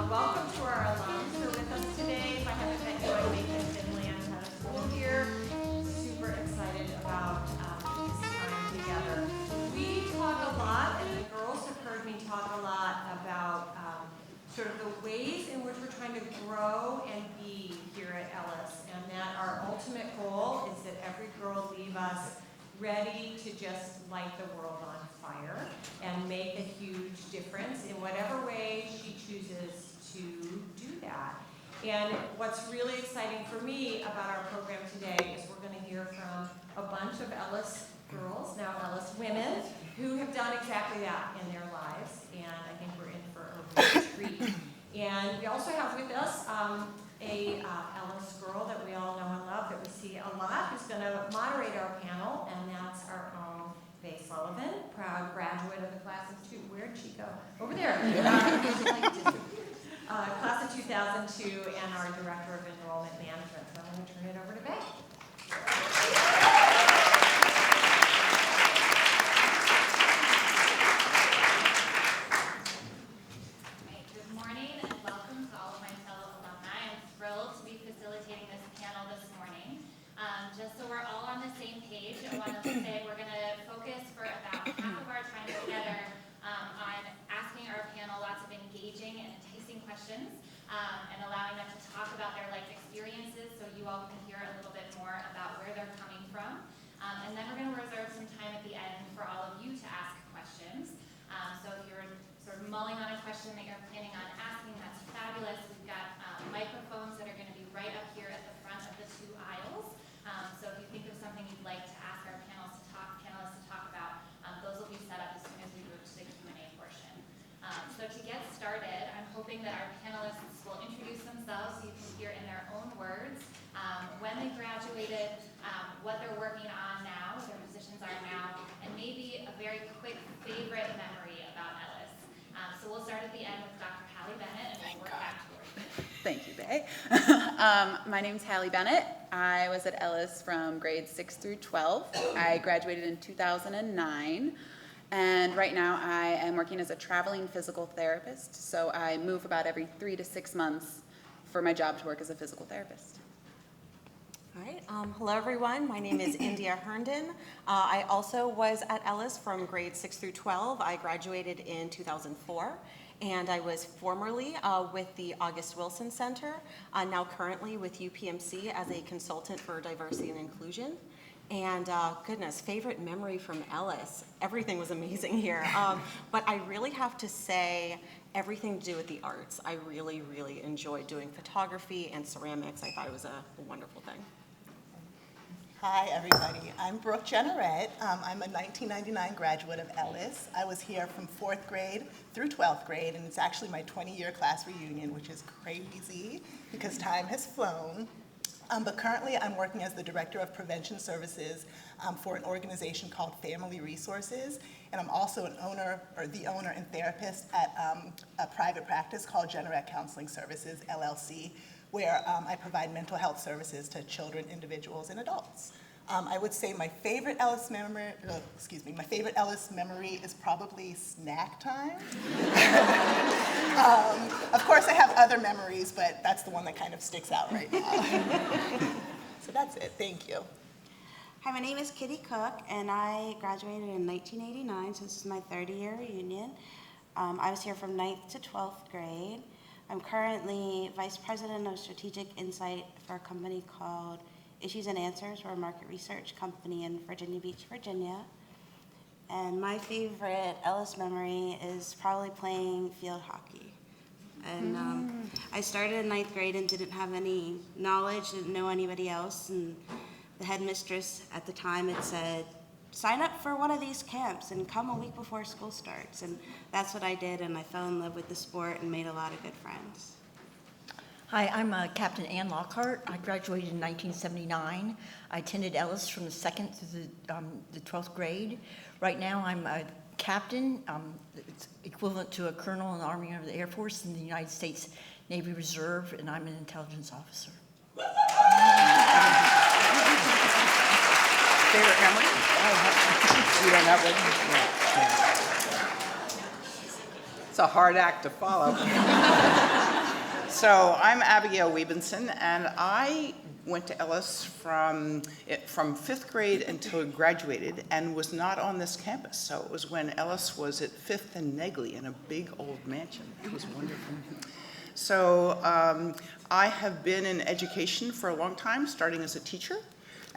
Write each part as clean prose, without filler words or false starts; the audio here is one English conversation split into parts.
Welcome to our alums who are with us today. If I haven't met you, I'm Megan Finley. I'm head of school here. Super excited about this time together. We talk a lot, and the girls have heard me talk a lot about sort of the ways in which we're trying to grow and be here at Ellis, and that our ultimate goal is that every girl leave us ready to just light the world on fire and make a huge difference in whatever way she chooses to do that. And what's really exciting for me about our program today is we're going to hear from a bunch of Ellis girls, now Ellis women, who have done exactly that in their lives, and I think we're in for a real treat. And we also have with us a Ellis girl that we all know and love, that we see a lot, who's going to moderate our panel, and that's our own Bay Sullivan, proud graduate of the class of two. Where'd she go? Over there. Class of 2002, and our Director of Enrollment Management. So I'm going to turn it over to Bay. Good morning and welcome to all of my fellow alumni. I'm thrilled to be facilitating this panel this morning. Just so we're all on the same page, I want to say we're going to focus for about half of our time together on asking our panel lots of engaging and enticing questions and allowing them to talk about their life experiences so you all can hear a little bit more about where they're coming from. And then we're going to reserve some time at the end for all of you to ask questions. So if you're sort of mulling on a question that you're planning on asking, that's fabulous. We've got microphones that are going to be right up here at the front of the two aisles. So if you think of something you'd like to ask our panelists to talk about, those will be set up as soon as we move to the Q&A portion. So to get started, I'm hoping that our panelists will introduce themselves so you can hear in their own words when they graduated, what they're working on now, what their positions are now, and maybe a very quick favorite memory about Ellis. So we'll start at the end with Dr. Hallie Bennett, and we'll work backwards. Thank you, Bay. My name's Hallie Bennett. I was at Ellis from grades 6 through 12. I graduated in 2009. And right now I am working as a traveling physical therapist. So I move about every 3 to 6 months for my job to work as a physical therapist. All right. Hello, everyone. My name is Indea HERNDON. I also was at Ellis from grades 6 through 12. I graduated in 2004. And I was formerly with the August Wilson Center, now currently with UPMC as a consultant for diversity and inclusion. And goodness, favorite memory from Ellis. Everything was amazing here. But I really have to say everything to do with the arts. I really, really enjoyed doing photography and ceramics. I thought it was a wonderful thing. Hi, everybody. I'm Brooke GENERETT. I'm a 1999 graduate of Ellis. I was here from 4th grade through 12th grade, and it's actually my 20-year class reunion, which is crazy because time has flown. But currently, I'm working as the Director of Prevention Services for an organization called Family Resources, and I'm also the owner and therapist at a private practice called GENERETT Counseling Services, LLC, where I provide mental health services to children, individuals, and adults. I would say my favorite Ellis memory, is probably snack time. Of course, I have other memories, but that's the one that kind of sticks out right now. So that's it. Thank you. Hi, my name is Kitty Cook, and I graduated in 1989, so this is my 30-year reunion. I was here from 9th to 12th grade. I'm currently Vice President of Strategic Insight for a company called Issues and Answers. We're a market research company in Virginia Beach, Virginia. And my favorite Ellis memory is probably playing field hockey. And I started in 9th grade and didn't have any knowledge, didn't know anybody else. And the headmistress at the time had said, sign up for one of these camps and come a week before school starts. And that's what I did, and I fell in love with the sport and made a lot of good friends. Hi, I'm Captain Anne Lockhart. I graduated in 1979. I attended Ellis from the 2nd to the 12th grade. Right now I'm a captain. It's equivalent to a colonel in the Army or the Air Force in the United States Navy Reserve, and I'm an intelligence officer. Favorite memory? You don't have it? It's a hard act to follow. So I'm Abigail Wiebenson, and I went to Ellis from 5th grade until I graduated and was not on this campus. So it was when Ellis was at 5th and Negley in a big old mansion. It was wonderful. So I have been in education for a long time, starting as a teacher,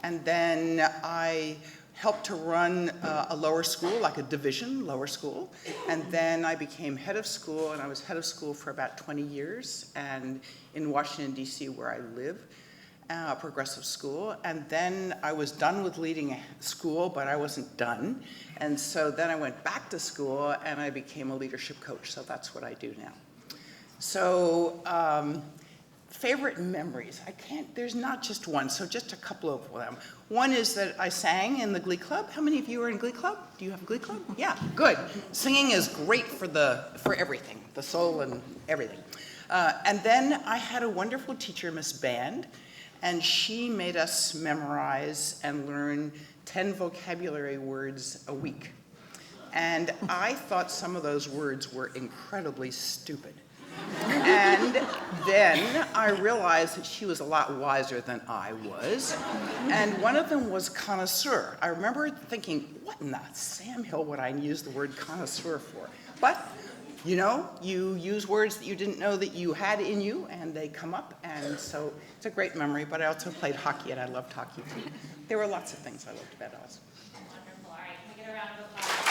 and then I helped to run a lower school, like a division lower school, and then I became head of school, and I was head of school for about 20 years, and in Washington, D.C., where I live, progressive school, and then I was done with leading a school, but I wasn't done, and so then I went back to school, and I became a leadership coach, so that's what I do now. So, favorite memories. There's not just one, so just a couple of them. One is that I sang in the Glee Club. How many of you are in Glee Club? Do you have a Glee Club? Yeah, good. Singing is great for everything, the soul and everything. And then I had a wonderful teacher, Miss Band, and she made us memorize and learn 10 vocabulary words a week. And I thought some of those words were incredibly stupid. And then I realized that she was a lot wiser than I was. And one of them was connoisseur. I remember thinking, what in the Sam Hill would I use the word connoisseur for? But, you know, you use words that you didn't know that you had in you, and they come up. And so it's a great memory, but I also played hockey, and I loved hockey too. There were lots of things I loved about Ellis. Wonderful. All right, can we get a round of applause?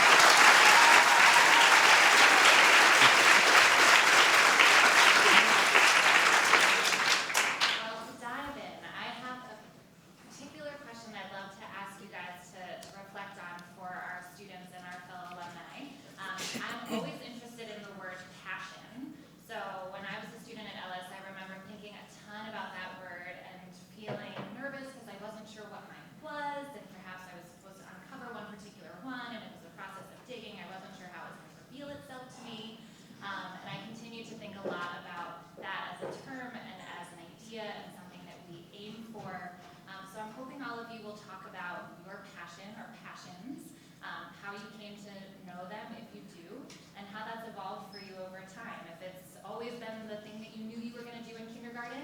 How you came to know them, if you do, and how that's evolved for you over time. If it's always been the thing that you knew you were going to do in kindergarten,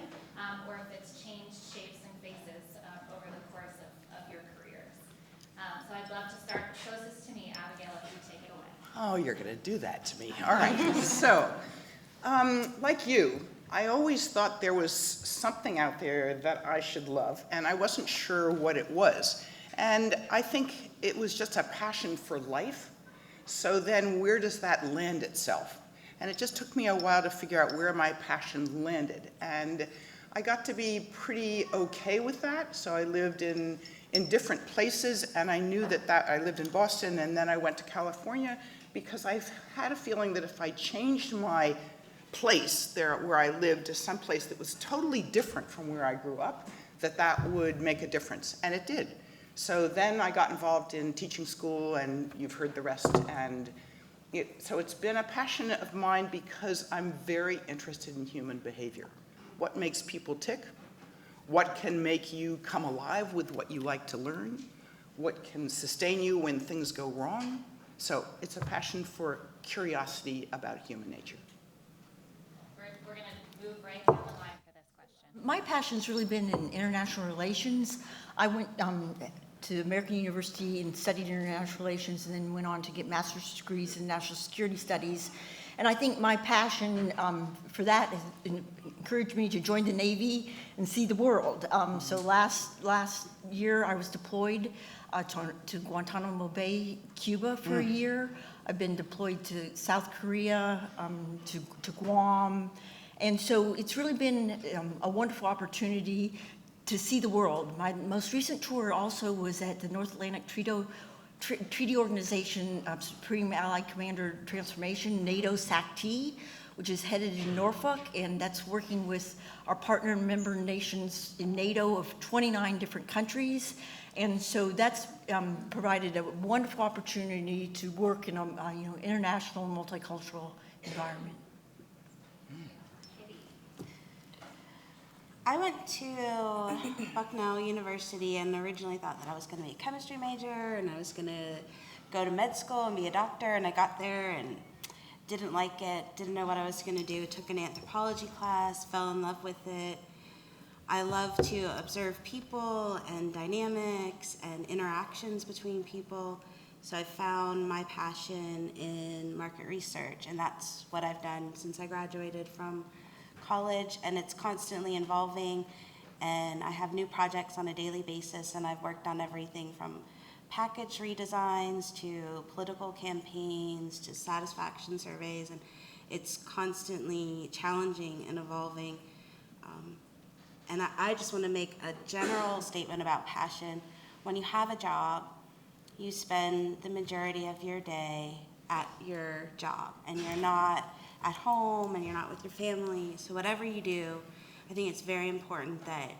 or if it's changed shapes and faces over the course of your careers. So I'd love to start closest to me, Abigail, if you take it away. Oh, you're going to do that to me. All right. So, like you, I always thought there was something out there that I should love, and I wasn't sure what it was. And I think it was just a passion for life. So then where does that land itself? And it just took me a while to figure out where my passion landed. And I got to be pretty okay with that. So I lived in different places, and I knew that I lived in Boston, and then I went to California because I've had a feeling that if I changed my place there where I lived to some place that was totally different from where I grew up, that would make a difference. And it did. So then I got involved in teaching school, and you've heard the rest. And so it's been a passion of mine because I'm very interested in human behavior. What makes people tick? What can make you come alive with what you like to learn? What can sustain you when things go wrong? So it's a passion for curiosity about human nature. We're going to move right down the line for this question. My passion's really been in international relations. I went to American University and studied international relations, and then went on to get master's degrees in national security studies. And I think my passion for that has encouraged me to join the Navy and see the world. So last year I was deployed to Guantanamo Bay, Cuba for a year. I've been deployed to South Korea, to Guam. And so it's really been a wonderful opportunity to see the world. My most recent tour also was at the North Atlantic Treaty Organization Supreme Allied Commander Transformation, NATO SAC-T, which is headed in Norfolk, and that's working with our partner member nations in NATO of 29 different countries. And so that's provided a wonderful opportunity to work in a international multicultural environment. I went to Bucknell University and originally thought that I was going to be a chemistry major and I was going to go to med school and be a doctor, and I got there and didn't like it, didn't know what I was going to do, took an anthropology class, fell in love with it. I love to observe people and dynamics and interactions between people. So I found my passion in market research, and that's what I've done since I graduated from college, and it's constantly evolving, and I have new projects on a daily basis, and I've worked on everything from package redesigns to political campaigns to satisfaction surveys, and it's constantly challenging and evolving. And I just want to make a general statement about passion. When you have a job, you spend the majority of your day at your job, and you're not at home, and you're not with your family. So whatever you do, I think it's very important that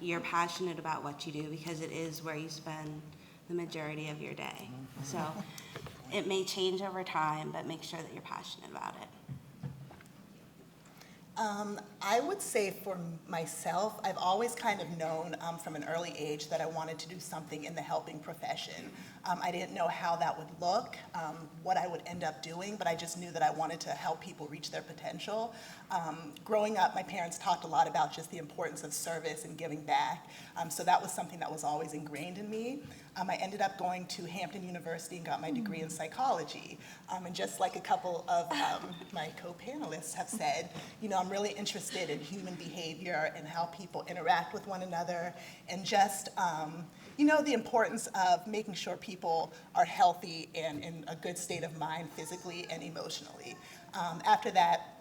you're passionate about what you do, because it is where you spend the majority of your day. So it may change over time, but make sure that you're passionate about it. I would say for myself, I've always kind of known from an early age that I wanted to do something in the helping profession. I didn't know how that would look, what I would end up doing, but I just knew that I wanted to help people reach their potential. Growing up, my parents talked a lot about just the importance of service and giving back, so that was something that was always ingrained in me. I ended up going to Hampton University and got my degree in psychology. And just like a couple of my co-panelists have said, you know, I'm really interested in human behavior and how people interact with one another, and just, you know, the importance of making sure people are healthy and in a good state of mind physically and emotionally. After that,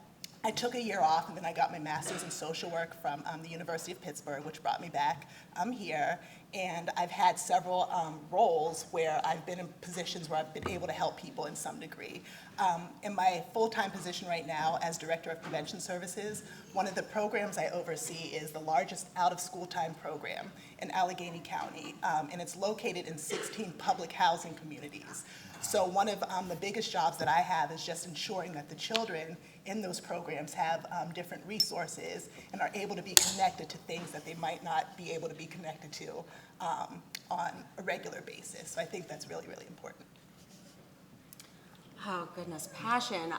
I took a year off, and then I got my master's in social work from the University of Pittsburgh, which brought me back here. And I've had several roles where I've been in positions where I've been able to help people in some degree. In my full-time position right now as Director of Prevention Services, one of the programs I oversee is the largest out-of-school time program in Allegheny County, and it's located in 16 public housing communities. So one of the biggest jobs that I have is just ensuring that the children in those programs have different resources and are able to be connected to things that they might not be able to be connected to on a regular basis. So I think that's really, really important. Oh, goodness, passion.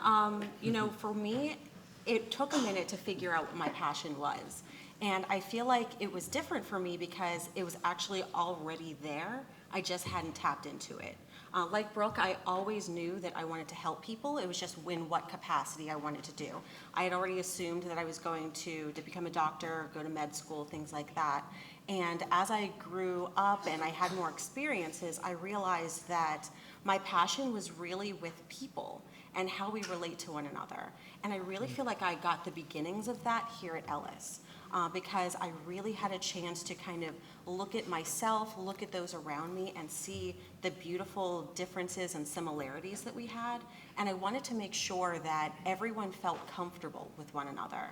You know, for me, it took a minute to figure out what my passion was. And I feel like it was different for me because it was actually already there. I just hadn't tapped into it. Like Brooke, I always knew that I wanted to help people. It was just in what capacity I wanted to do. I had already assumed that I was going to become a doctor, go to med school, things like that. And as I grew up and I had more experiences, I realized that my passion was really with people and how we relate to one another. And I really feel like I got the beginnings of that here at Ellis. Because I really had a chance to kind of look at myself, look at those around me, and see the beautiful differences and similarities that we had. And I wanted to make sure that everyone felt comfortable with one another.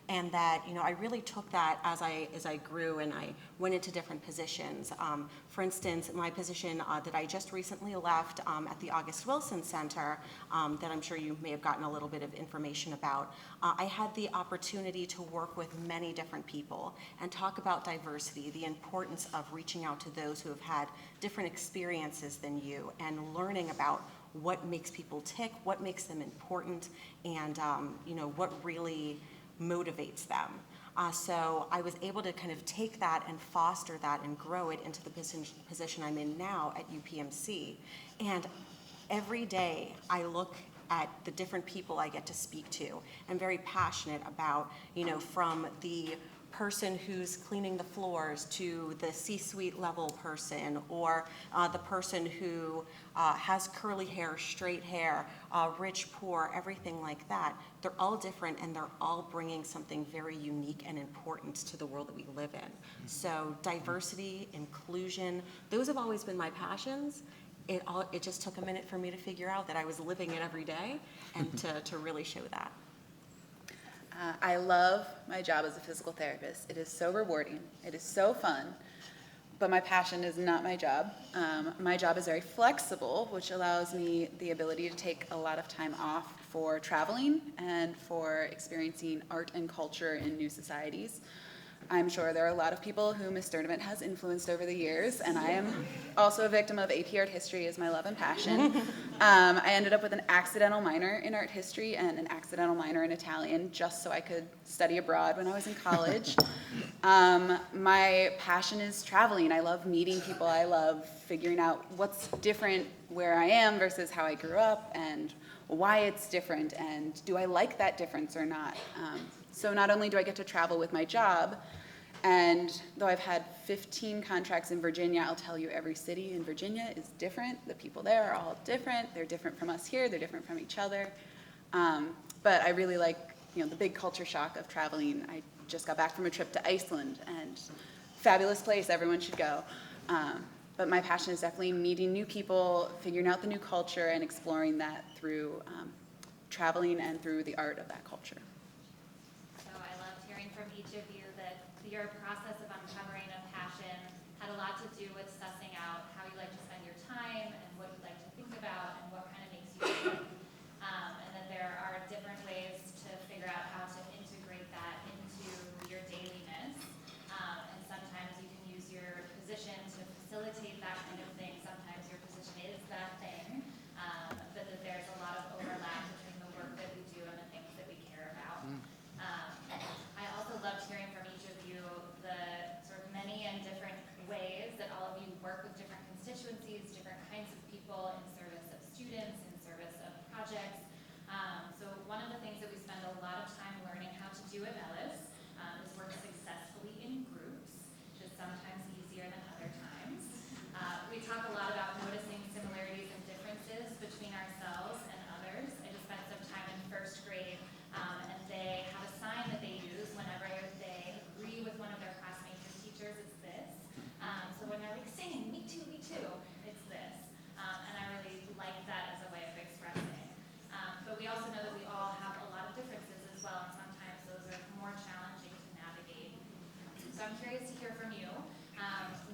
And that, you know, I really took that as I grew and I went into different positions. For instance, my position that I just recently left at the August Wilson Center, that I'm sure you may have gotten a little bit of information about, I had the opportunity to work with many different people and talk about diversity, the importance of reaching out to those who have had different experiences than you, and learning about what makes people tick, what makes them important, and you know, what really motivates them. So I was able to kind of take that and foster that and grow it into the position I'm in now at UPMC. And every day I look at the different people I get to speak to. I'm very passionate about, you know, from the person who's cleaning the floors to the C-suite level person, or the person who has curly hair, straight hair, rich, poor, everything like that. They're all different, and they're all bringing something very unique and important to the world that we live in. So diversity, inclusion, those have always been my passions. It just took a minute for me to figure out that I was living it every day, and to really show that. I love my job as a physical therapist. It is so rewarding. It is so fun. But my passion is not my job. My job is very flexible, which allows me the ability to take a lot of time off for traveling and for experiencing art and culture in new societies. I'm sure there are a lot of people who Ms. Sturdivant has influenced over the years, and I am also a victim of AP Art History as my love and passion. I ended up with an accidental minor in art history and an accidental minor in Italian just so I could study abroad when I was in college. My passion is traveling. I love meeting people. I love figuring out what's different where I am versus how I grew up and why it's different and do I like that difference or not. So not only do I get to travel with my job, and though I've had 15 contracts in Virginia, I'll tell you every city in Virginia is different. The people there are all different. They're different from us here. They're different from each other. But I really like, the big culture shock of traveling. I just got back from a trip to Iceland, and fabulous place. Everyone should go. But my passion is definitely meeting new people, figuring out the new culture, and exploring that through traveling and through the art of that culture. So I loved hearing from each of you that your process of uncovering a passion had a lot to do with sussing out how you like to spend your time and what you like to think about and what kind of makes you tick. And that there are different ways to figure out how to integrate that into your dailiness. And sometimes you can use your position to facilitate that kind of thing. Sometimes your position is that thing. But that there's a lot of overlap between the work that we do and the things that we care about. I also loved hearing from each of you the sort of many and different ways that all of you work with different constituencies, different kinds of people in service of students, in service of projects. So one of the things that we spend a lot of time learning how to do at Ellis is work successfully in groups, which is sometimes easier than other times. We talk a lot about noticing similarities and differences between ourselves and others. I just spent some time in first grade, and they have a sign that they use whenever they agree with one of their classmates or teachers. It's this. So when they're like singing, me too, it's this. And I really like that as a way of expressing. But we also know that we all have a lot of differences as well, and sometimes those are more challenging to navigate. So I'm curious to hear from you.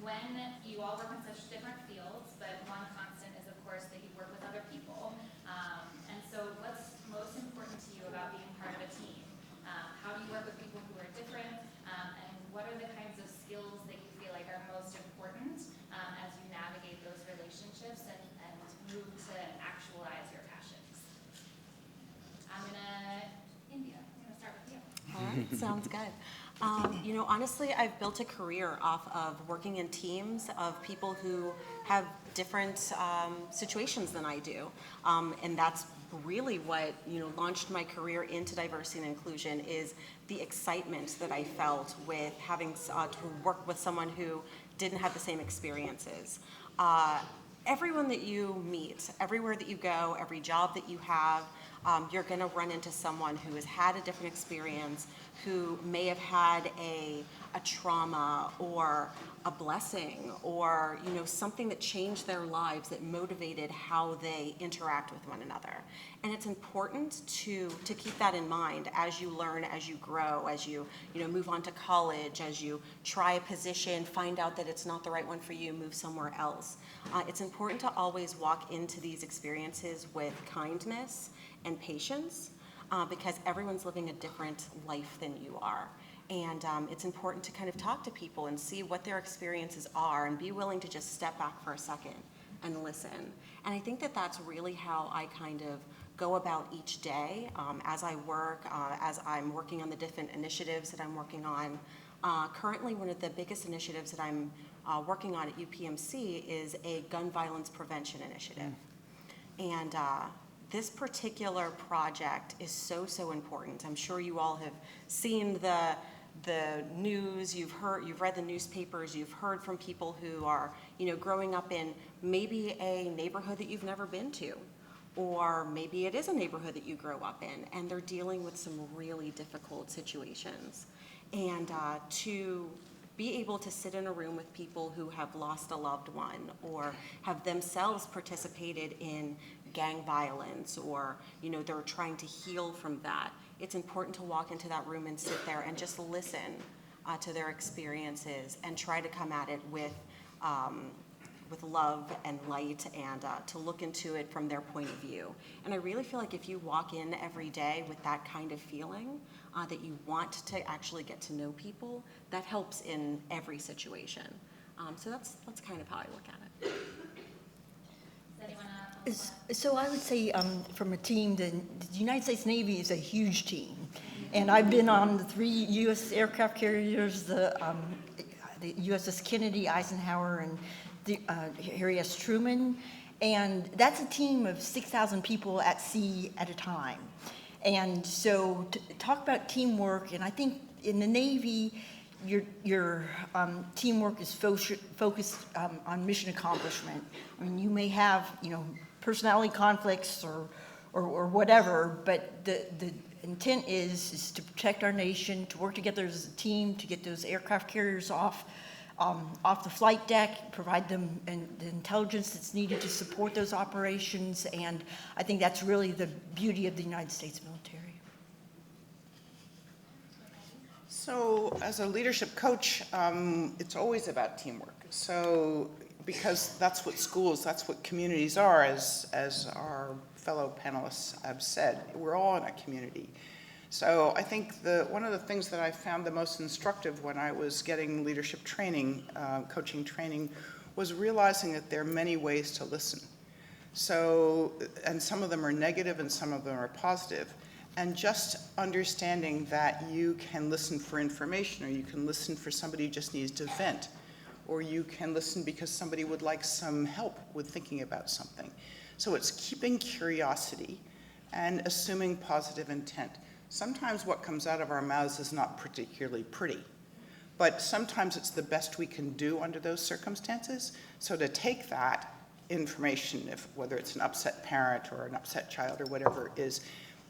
When you all work in such different fields, but one constant is, of course, that you work with other people. And so what's most important to you about being part of a team? How do you work with people who are different? And what are the kinds of skills that you feel like are most important as you navigate those relationships and move to actualize your passions? Indea, I'm gonna start with you. All right, sounds good. Honestly, I've built a career off of working in teams of people who have different situations than I do. And that's really what, launched my career into diversity and inclusion is the excitement that I felt with having to work with someone who didn't have the same experiences. Everyone that you meet, everywhere that you go, every job that you have, you're going to run into someone who has had a different experience, who may have had a trauma or a blessing or something that changed their lives that motivated how they interact with one another. And it's important to keep that in mind as you learn, as you grow, as you move on to college, as you try a position, find out that it's not the right one for you, move somewhere else. It's important to always walk into these experiences with kindness and patience because everyone's living a different life than you are. And it's important to kind of talk to people and see what their experiences are and be willing to just step back for a second and listen. And I think that that's really how I kind of go about each day as I work, as I'm working on the different initiatives that I'm working on. Currently, one of the biggest initiatives that I'm working on at UPMC is a gun violence prevention initiative. And this particular project is so important. I'm sure you all have seen the news, you've read the newspapers, you've heard from people who are, growing up in maybe a neighborhood that you've never been to, or maybe it is a neighborhood that you grow up in, and they're dealing with some really difficult situations. And to be able to sit in a room with people who have lost a loved one or have themselves participated in gang violence or, they're trying to heal from that. It's important to walk into that room and sit there and just listen to their experiences and try to come at it with with love and light, and to look into it from their point of view. And I really feel like if you walk in every day with that kind of feeling, that you want to actually get to know people, that helps in every situation. So that's kind of how I look at it. Does anyone else? So I would say from a team, the United States Navy is a huge team. And I've been on the 3 U.S. aircraft carriers, the USS Kennedy, Eisenhower, and the Harry S. Truman. And that's a team of 6,000 people at sea at a time. And so to talk about teamwork, and I think in the Navy, your teamwork is focused on mission accomplishment. I mean, you may have, personality conflicts or whatever, but the intent is to protect our nation, to work together as a team, to get those aircraft carriers off the flight deck, provide them the intelligence that's needed to support those operations, and I think that's really the beauty of the United States military. So as a leadership coach, it's always about teamwork. So because that's what schools, that's what communities are, as our fellow panelists have said, we're all in a community. So I think one of the things that I found the most instructive when I was getting leadership training, coaching training, was realizing that there are many ways to listen. So, and some of them are negative and some of them are positive. And just understanding that you can listen for information, or you can listen for somebody who just needs to vent, or you can listen because somebody would like some help with thinking about something. So it's keeping curiosity and assuming positive intent. Sometimes what comes out of our mouths is not particularly pretty, but sometimes it's the best we can do under those circumstances. So to take that information, whether it's an upset parent or an upset child or whatever it is,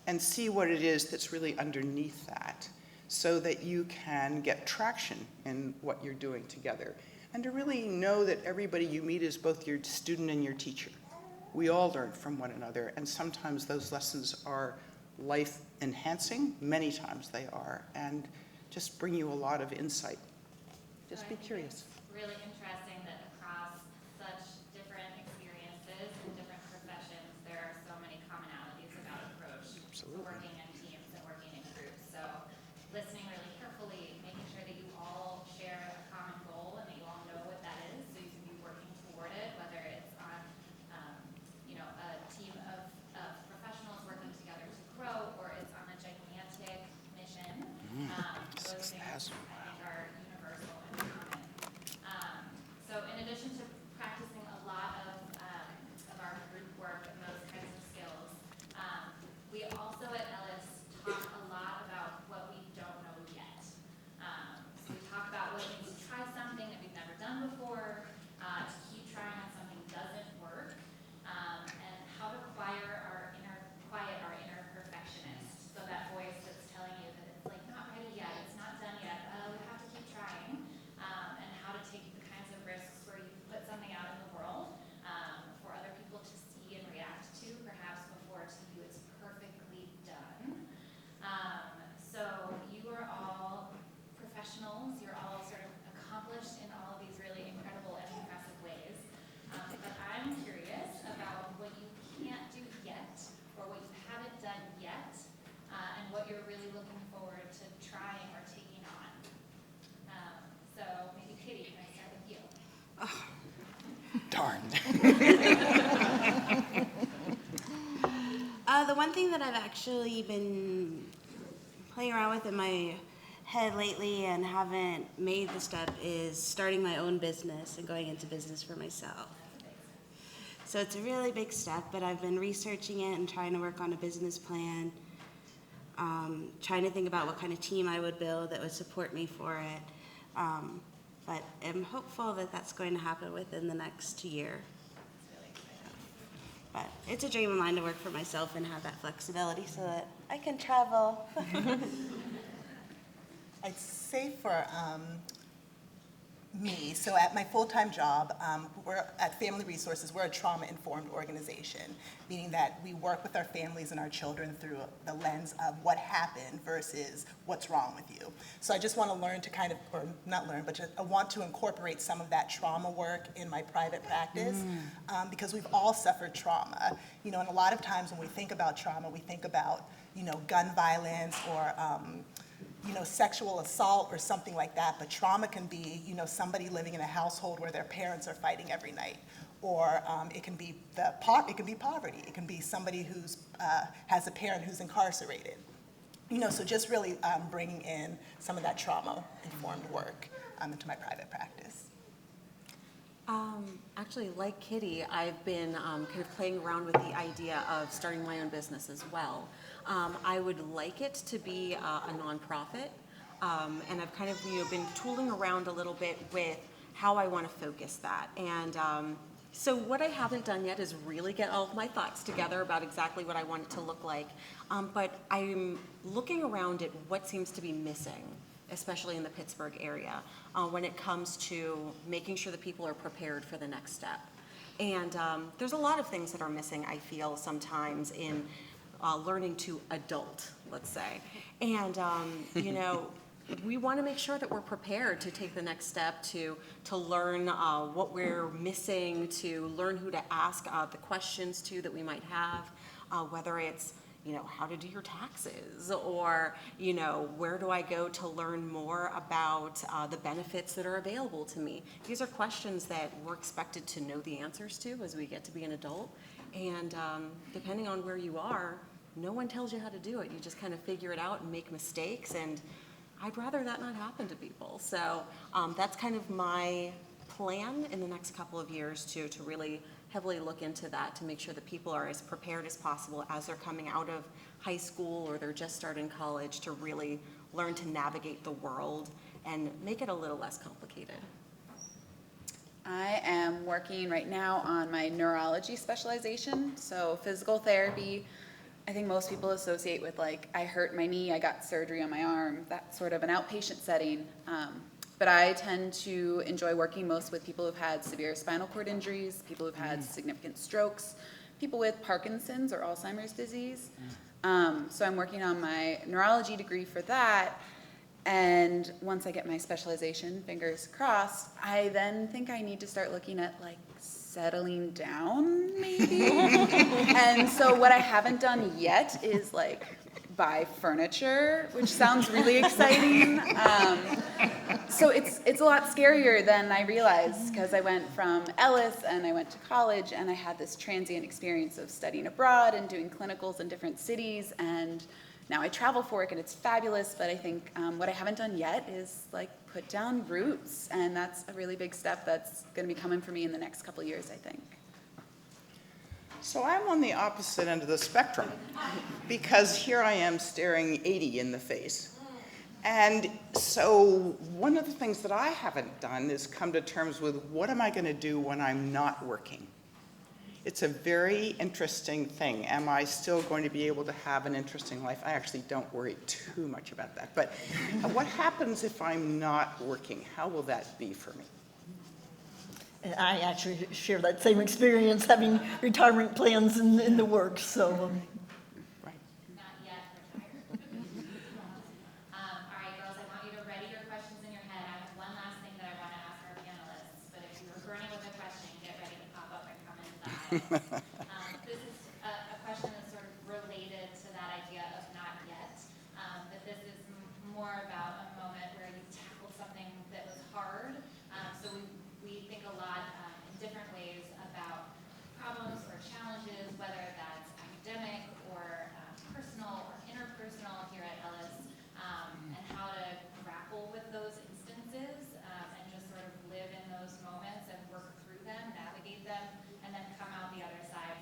and see what it is that's really underneath that, so that you can get traction in what you're doing together. And to really know that everybody you meet is both your student and your teacher. We all learn from one another, and sometimes those lessons are life-enhancing, many times they are, and just bring you a lot of insight. Just be curious. It's really interesting that across such different experiences and different professions, there are so many commonalities about approach to working in teams and working in groups. So listening really carefully, making sure that you all share a common goal and that you all know what that is, so you can be working toward it, whether it's on a team of professionals working together to grow, or it's on a gigantic mission. Those things I think are universal and common. So in addition to practicing a lot of our group work and those kinds of skills, we also at Ellis talk a lot about what we don't know yet. So we talk about what it means to try something that we've never done before, to keep trying when something doesn't work, and how to quiet our inner perfectionist. So that voice that's telling you that it's like not ready yet, it's not done yet, we have to keep trying, and how to take the kinds of risks where you put something out in the world for other people to see and react to, perhaps before to you it's perfectly done. So you are all professionals, you're all sort of accomplished in all of these really incredible and impressive ways. But I'm curious about what you can't do yet, or what you haven't done yet, and what you're really looking forward to trying or taking on. So maybe Kitty, can I start with you? Darn. The one thing that I've actually been playing around with in my head lately and haven't made the step is starting my own business and going into business for myself. So it's a really big step, but I've been researching it and trying to work on a business plan, trying to think about what kind of team I would build that would support me for it. But I'm hopeful that that's going to happen within the next year. But it's a dream of mine to work for myself and have that flexibility so that I can travel. I'd say for me. So at my full-time job, we're at Family Resources, we're a trauma-informed organization, meaning that we work with our families and our children through the lens of what happened versus what's wrong with you. So I just want to learn to kind of, or not learn, but I want to incorporate some of that trauma work in my private practice, because we've all suffered trauma. You know, and a lot of times when we think about trauma, we think about, you know, gun violence or, you know, sexual assault or something like that, but trauma can be, you know, somebody living in a household where their parents are fighting every night, or it can be poverty. It can be somebody who's has a parent who's incarcerated. You know, so just really bringing in some of that trauma-informed work into my private practice. Actually, like Kitty, I've been kind of playing around with the idea of starting my own business as well. I would like it to be a nonprofit, and I've kind of, you know, been tooling around a little bit with how I want to focus that. And so what I haven't done yet is really get all of my thoughts together about exactly what I want it to look like. But I'm looking around at what seems to be missing, especially in the Pittsburgh area, when it comes to making sure that people are prepared for the next step. And there's a lot of things that are missing, I feel, sometimes in learning to adult, let's say. And, you know, we want to make sure that we're prepared to take the next step, to learn what we're missing, to learn who to ask the questions to that we might have, whether it's, you know, how to do your taxes, or, you know, where do I go to learn more about the benefits that are available to me? These are questions that we're expected to know the answers to as we get to be an adult. And depending on where you are, no one tells you how to do it. You just kind of figure it out and make mistakes, and I'd rather that not happen to people. So that's kind of my plan in the next couple of years to really heavily look into that, to make sure that people are as prepared as possible as they're coming out of high school or they're just starting college, to really learn to navigate the world and make it a little less complicated. I am working right now on my neurology specialization, so physical therapy. I think most people associate with, like, I hurt my knee, I got surgery on my arm, that's sort of an outpatient setting. But I tend to enjoy working most with people who've had severe spinal cord injuries, people who've had significant strokes, people with Parkinson's or Alzheimer's disease. So I'm working on my neurology degree for that. And once I get my specialization, fingers crossed, I then think I need to start looking at, like, settling down, maybe. And so what I haven't done yet is, like, buy furniture, which sounds really exciting. So it's a lot scarier than I realized, because I went from Ellis and I went to college and I had this transient experience of studying abroad and doing clinicals in different cities, and now I travel for work and it's fabulous, but I think what I haven't done yet is, like, put down roots, and that's a really big step that's going to be coming for me in the next couple of years, I think. So I'm on the opposite end of the spectrum, because here I am staring 80 in the face. And so one of the things that I haven't done is come to terms with, what am I going to do when I'm not working? It's a very interesting thing. Am I still going to be able to have an interesting life? I actually don't worry too much about that. But what happens if I'm not working? How will that be for me? And I actually share that same experience, having retirement plans in the works, so. Right. Not yet retired. All right, girls, I want you to ready your questions in your head. I have one last thing that I want to ask our panelists, but if you're burning with a question, get ready to pop up and come into the aisle. This is a question that's sort of related to that idea of not yet, but this is more about a moment where you tackled something that was hard. So we think a lot in different ways about problems or challenges, whether that's academic or personal or interpersonal here at Ellis, and how to grapple with those instances and just sort of live in those moments and work through them, navigate them, and then come out the other side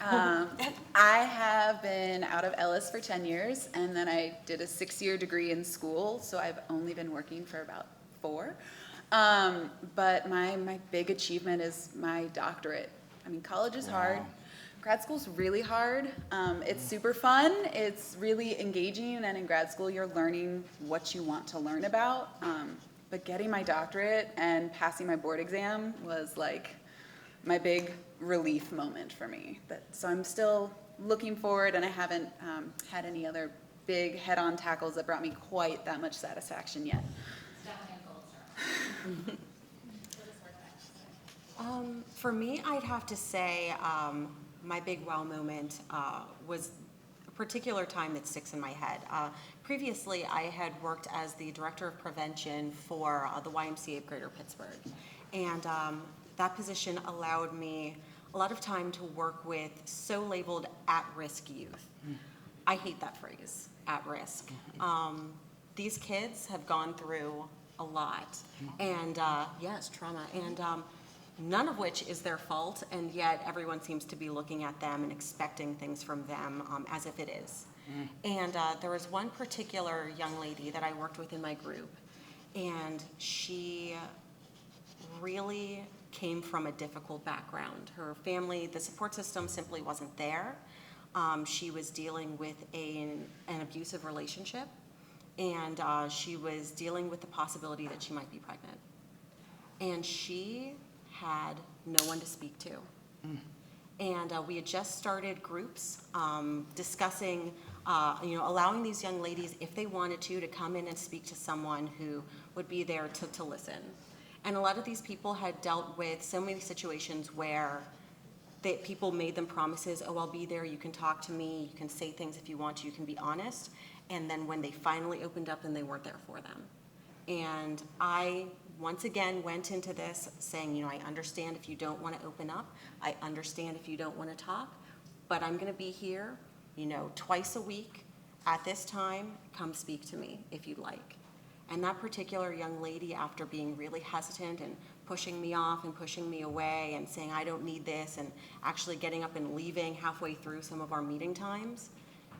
I have been out of Ellis for 10 years, and then I did a 6-year degree in school, so I've only been working for about 4. But my big achievement is my doctorate. I mean, college is hard. Grad school's really hard. It's super fun. It's really engaging, and in grad school, you're learning what you want to learn about. But getting my doctorate and passing my board exam was like my big relief moment for me. So I'm still looking forward, and I haven't had any other big head-on tackles that brought me quite that much satisfaction yet. It's definitely a gold star. What is worth it? For me, I'd have to say my big wow moment was a particular time that sticks in my head. Previously, I had worked as the director of prevention for the YMCA of Greater Pittsburgh, and that position allowed me a lot of time to work with so-labeled at-risk youth. I hate that phrase, at risk. These kids have gone through a lot, and yes, trauma, and none of which is their fault, and yet everyone seems to be looking at them and expecting things from them as if it is. And there was one particular young lady that I worked with in my group, and she really came from a difficult background. Her family, the support system simply wasn't there. She was dealing with an abusive relationship, and she was dealing with the possibility that she might be pregnant. And she had no one to speak to. And we had just started groups discussing, allowing these young ladies, if they wanted to come in and speak to someone who would be there to listen. And a lot of these people had dealt with so many situations where people made them promises, oh, I'll be there, you can talk to me, you can say things if you want to, you can be honest. And then when they finally opened up, then they weren't there for them. And I, once again, went into this saying, I understand if you don't want to open up, I understand if you don't want to talk, but I'm going to be here, twice a week at this time, come speak to me if you'd like. And that particular young lady, after being really hesitant and pushing me off and pushing me away and saying, I don't need this, and actually getting up and leaving halfway through some of our meeting times,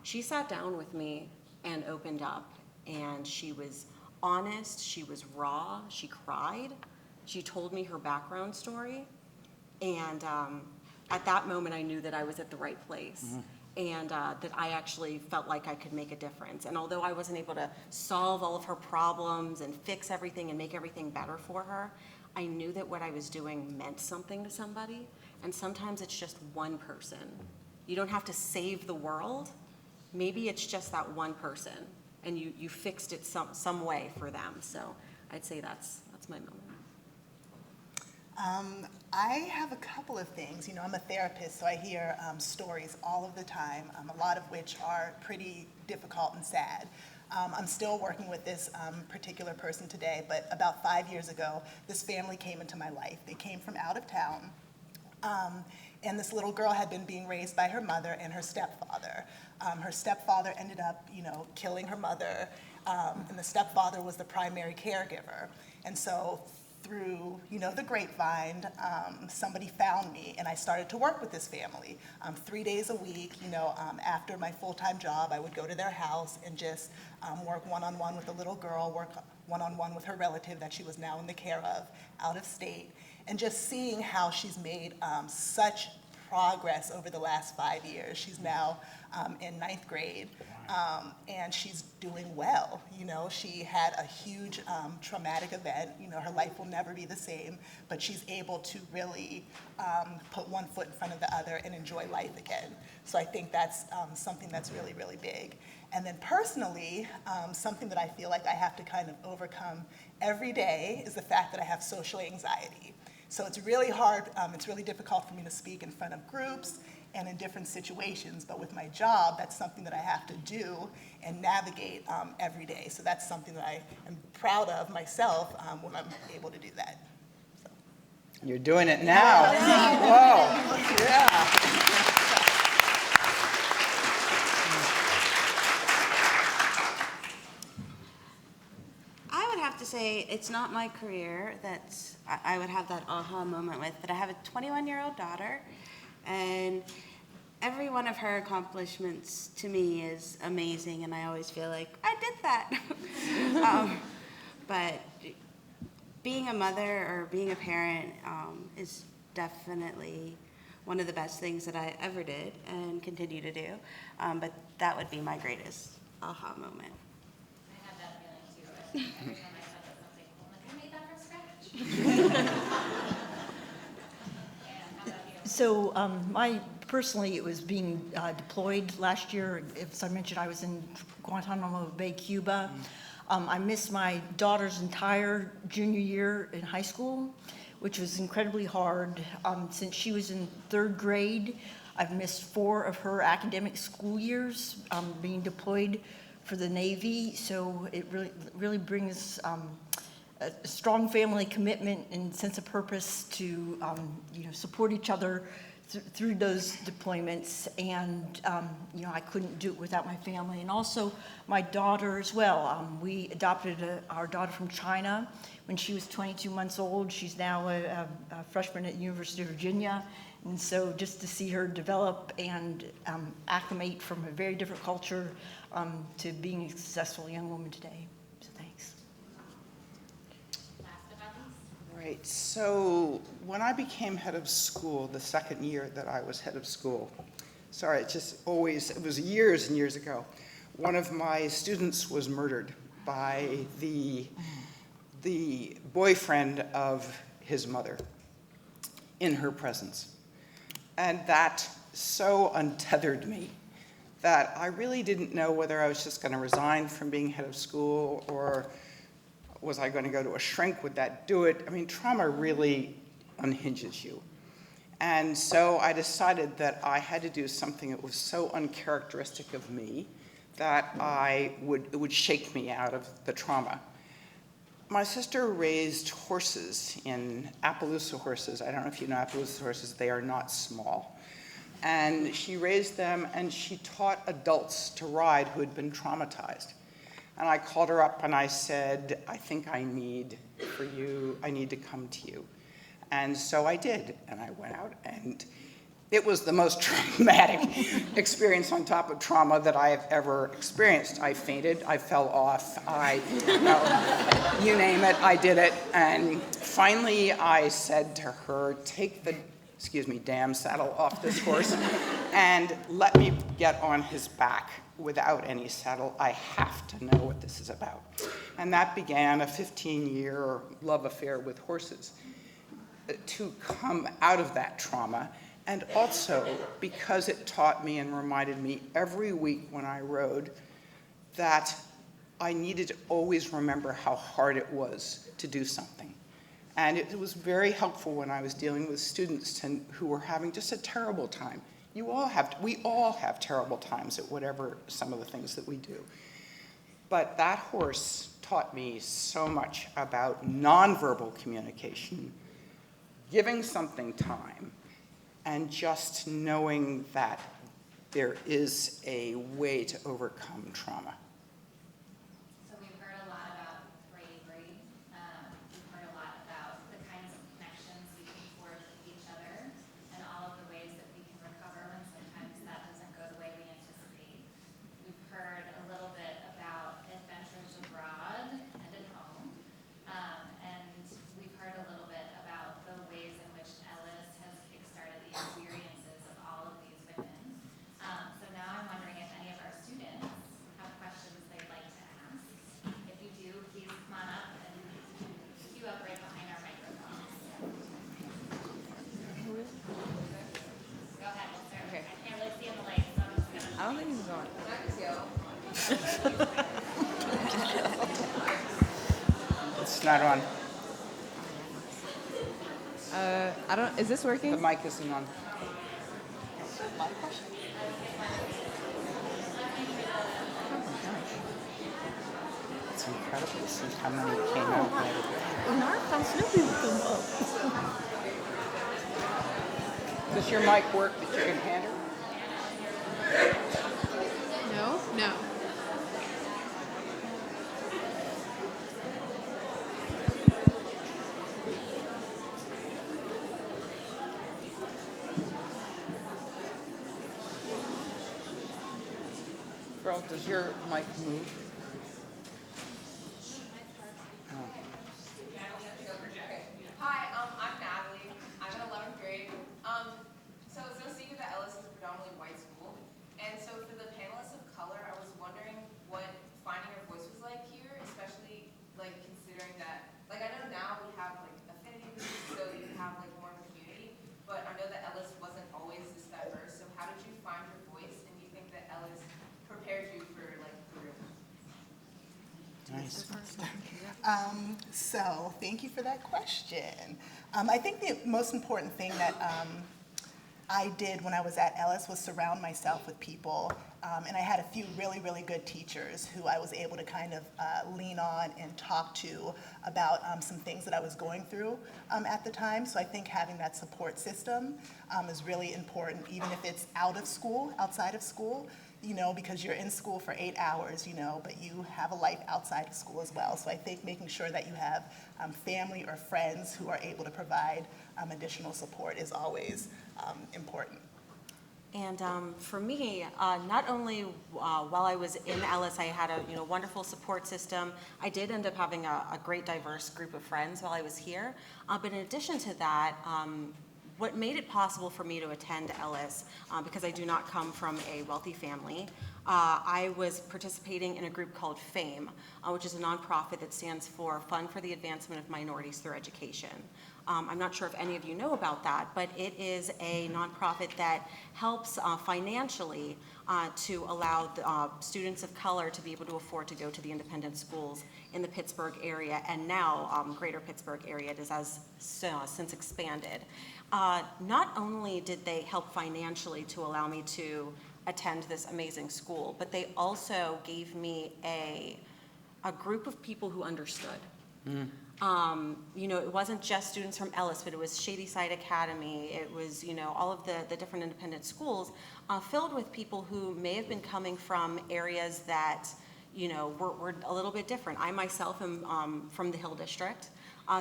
she sat down with me and opened up. And she was honest, she was raw, she cried, she told me her background story. And at that moment, I knew that I was at the right place. And that I actually felt like I could make a difference. And although I wasn't able to solve all of her problems and fix everything and make everything better for her, I knew that what I was doing meant something to somebody. And sometimes it's just one person. You don't have to save the world. Maybe it's just that one person, and you fixed it some way for them. So I'd say that's my moment. I have a couple of things. I'm a therapist, so I hear stories all of the time, a lot of which are pretty difficult and sad. I'm still working with this particular person today, but about 5 years ago, this family came into my life. They came from out of town, and this little girl had been being raised by her mother and her stepfather. Her stepfather ended up, killing her mother, and the stepfather was the primary caregiver. And so through, the grapevine, somebody found me, and I started to work with this family. 3 days a week, after my full-time job, I would go to their house and just work one-on-one with the little girl, work one-on-one with her relative that she was now in the care of out of state, and just seeing how she's made such progress over the last 5 years. She's now in 9th grade. And she's doing well. She had a huge traumatic event. Her life will never be the same, but she's able to really put one foot in front of the other and enjoy life again. So I think that's something that's really, really big. And then personally, something that I feel like I have to kind of overcome every day is the fact that I have social anxiety. So it's really hard, it's really difficult for me to speak in front of groups and in different situations, but with my job, that's something that I have to do and navigate every day. So that's something that I am proud of myself when I'm able to do that. So. You're doing it now. Whoa. Yeah. I would have to say it's not my career that I would have that aha moment with, but I have a 21-year-old daughter, and every one of her accomplishments to me is amazing, and I always feel like I did that. But being a mother or being a parent is definitely one of the best things that I ever did and continue to do. But that would be my greatest aha moment. I have that feeling too. Every time I said something cool, I'm like, I made that from scratch. And how about you? So personally, it was being deployed last year. As I mentioned, I was in Guantanamo Bay, Cuba. I missed my daughter's entire junior year in high school, which was incredibly hard. Since she was in 3rd grade, I've missed 4 of her academic school years being deployed for the Navy. So it really brings a strong family commitment and sense of purpose to support each other through those deployments, and I couldn't do it without my family, and also my daughter as well. We adopted our daughter from China when she was 22 months old. She's now a freshman at the University of Virginia, and so just to see her develop and acclimate from a very different culture to being a successful young woman today. So thanks. Last but not least. Right, so when I became head of school, the 2nd year that I was head of school, it was years and years ago, one of my students was murdered by the boyfriend of his mother in her presence. And that so untethered me that I really didn't know whether I was just going to resign from being head of school, or was I going to go to a shrink? Would that do it? I mean, trauma really unhinges you. And so I decided that I had to do something that was so uncharacteristic of me that it would shake me out of the trauma. My sister raised horses in Appaloosa horses. I don't know if you know Appaloosa horses. They are not small. And she raised them, and she taught adults to ride who had been traumatized. And I called her up and I said, I think I need to come to you. And so I did, and I went out, and it was the most traumatic experience on top of trauma that I have ever experienced. I fainted, I fell off, you name it, I did it. And finally I said to her, take the, damn saddle off this horse and let me get on his back without any saddle. I have to know what this is about. And that began a 15-year love affair with horses. To come out of that trauma, and also because it taught me and reminded me every week when I rode that I needed to always remember how hard it was to do something. And it was very helpful when I was dealing with students who were having just a terrible time. We all have terrible times at whatever some of the things that we do. But that horse taught me so much about nonverbal communication, giving something time, and just knowing that there is a way to overcome trauma. So we've heard a lot about bravery. We've heard a lot about the kinds of connections we can forge with each other and all of the ways that we can recover when sometimes that doesn't go the way we anticipate. We've heard a little bit about adventures abroad and at home. And we've heard a little bit about the ways in which Ellis has kickstarted the experiences of all of these women. So now I'm wondering if any of our students have questions they'd like to ask. If you do, please come on up and queue up right behind our microphones. Go ahead, we'll start. Okay. I can't really see in the light, so I'm just gonna. I don't think he's on. It's not on. Is this working? The mic isn't on. It's incredible to see how many came out the other day. In our class, nobody would come up. Does your mic work that you can hand her? No? No. Brill, does your mic move? Hi, I'm Natalie. I'm in 11th grade. So it's no secret that Ellis is a predominantly white school. And so for the panelists of color, I was wondering what finding your voice was like here, especially like considering that, like I know now we have like affinity groups, so you have like more of a community, but I know that Ellis wasn't always this diverse. So how did you find your voice, and do you think that Ellis prepared you for like the real world? Nice. So thank you for that question. I think the most important thing that I did when I was at Ellis was surround myself with people, and I had a few really, really good teachers who I was able to kind of lean on and talk to about some things that I was going through at the time. So I think having that support system is really important, even if it's out of school, outside of school, you know, because you're in school for 8 hours, you know, but you have a life outside of school as well. So I think making sure that you have family or friends who are able to provide additional support is always important. And for me, not only while I was in Ellis, I had a wonderful support system. I did end up having a great diverse group of friends while I was here. But in addition to that, what made it possible for me to attend Ellis, because I do not come from a wealthy family, I was participating in a group called FAME, which is a nonprofit that stands for Fund for the Advancement of Minorities Through Education. I'm not sure if any of you know about that, but it is a nonprofit that helps financially to allow students of color to be able to afford to go to the independent schools in the Pittsburgh area, and now greater Pittsburgh area. It has since expanded. Not only did they help financially to allow me to attend this amazing school, but they also gave me a group of people who understood. It wasn't just students from Ellis, but it was Shadyside Academy. It was, all of the different independent schools filled with people who may have been coming from areas that, were a little bit different. I myself am from the Hill District.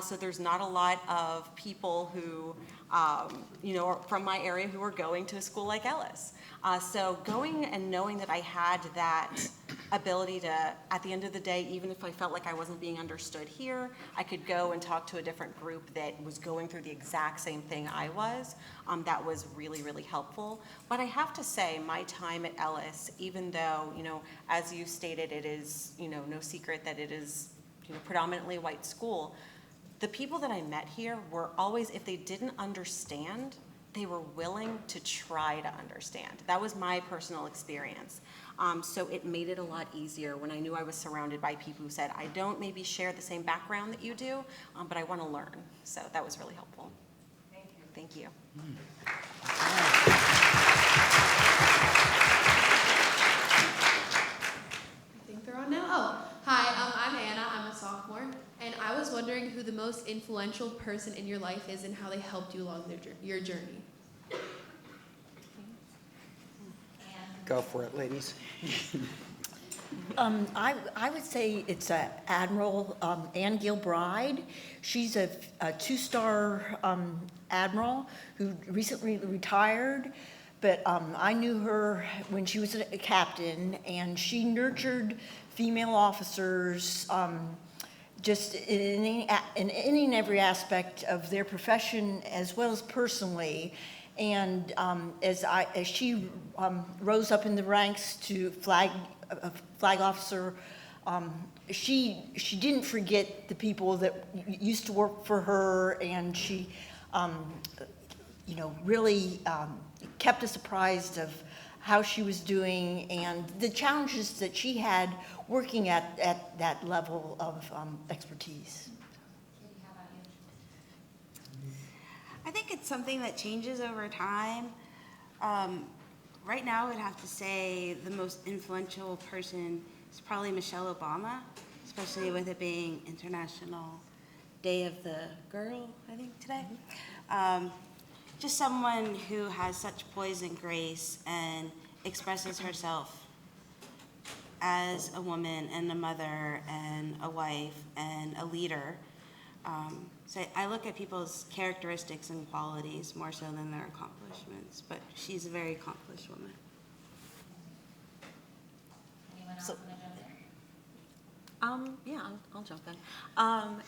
So there's not a lot of people who, are from my area who are going to a school like Ellis. So going and knowing that I had that ability to, at the end of the day, even if I felt like I wasn't being understood here, I could go and talk to a different group that was going through the exact same thing I was. That was really, really helpful. But I have to say, my time at Ellis, even though, as you stated, it is, no secret that it is, predominantly white school, the people that I met here were always, if they didn't understand, they were willing to try to understand. That was my personal experience. So it made it a lot easier when I knew I was surrounded by people who said, I don't maybe share the same background that you do, but I want to learn. So that was really helpful. Thank you. I think they're on now. Oh, hi, I'm Anna. I'm a sophomore. And I was wondering who the most influential person in your life is and how they helped you along your journey. Go for it, ladies. I would say it's Admiral Anne Gilbride. She's a two-star admiral who recently retired, but I knew her when she was a captain, and she nurtured female officers just in any and every aspect of their profession as well as personally. And as she rose up in the ranks to flag officer, she didn't forget the people that used to work for her, and she, really kept us apprised of how she was doing and the challenges that she had working at that level of expertise. I think it's something that changes over time. Right now, I would have to say the most influential person is probably Michelle Obama, especially with it being International Day of the Girl, I think, today. Just someone who has such poise and grace and expresses herself as a woman and a mother and a wife and a leader. So I look at people's characteristics and qualities more so than their accomplishments, but she's a very accomplished woman. So- want to jump in? Yeah, I'll jump in.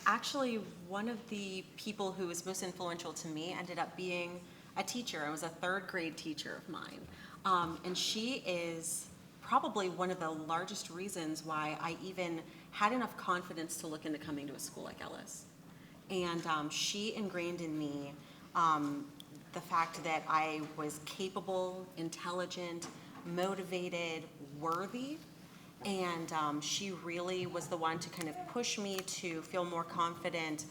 Actually, one of the people who was most influential to me ended up being a teacher. I was a third grade teacher of mine. And she is probably one of the largest reasons why I even had enough confidence to look into coming to a school like Ellis. And she ingrained in me the fact that I was capable, intelligent, motivated, worthy. And she really was the one to kind of push me to feel more confident